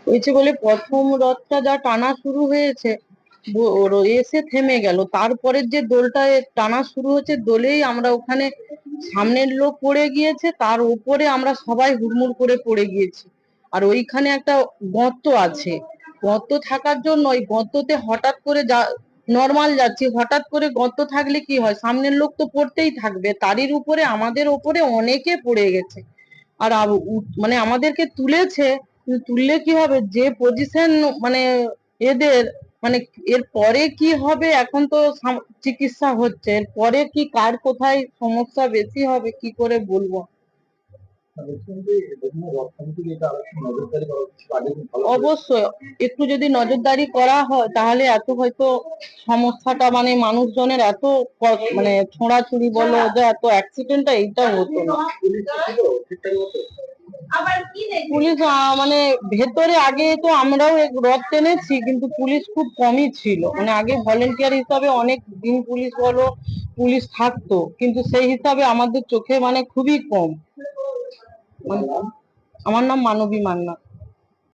হয়েছে বলে প্রথম রথটা যা টানা শুরু হয়েছে এসে থেমে গেল, তারপরের যে দোলটা টানা শুরু হচ্ছে দোলেই আমরা ওখানে সামনের লোক পড়ে গিয়েছে, তার উপরে আমরা সবাই হুড়মুড় করে পড়ে গিয়েছি। আর ওইখানে একটা গর্ত আছে, গর্ত থাকার জন্য ওই গর্ততে হঠাৎ করে নর্মাল যাচ্ছি, হঠাৎ করে গর্ত থাকলে কি হয়, সামনের লোক তো পড়তেই থাকবে, তারই উপরে আমাদের উপরে অনেকে পড়ে গেছে। আর মানে আমাদেরকে তুলেছে, তুললে কি হবে, যে পজিশন মানে এদের, মানে এর পরে কি হবে এখন তো চিকিৎসা হচ্ছে, এর পরে কি কার কোথায় সমস্যা বেশি হবে কি করে বলবো। অবশ্যই একটু যদি নজরদারি করা হয় তাহলে এত হয়তো সমস্যাটা, মানে মানুষজনের এত মানে ছোঁড়াছুড়ি বলো, যে এত অ্যাক্সিডেন্টটা এইটা হতো না। পুলিশ মানে ভেতরে আগে তো আমরাও রথ টেনেছি, কিন্তু পুলিশ খুব কমই ছিল, মানে আগে ভলেন্টিয়ার হিসাবে অনেক দিন পুলিশ থাকতো, কিন্তু সেই হিসাবে আমাদের চোখে মানে খুবই কম। আমার নাম মানবী মান্না।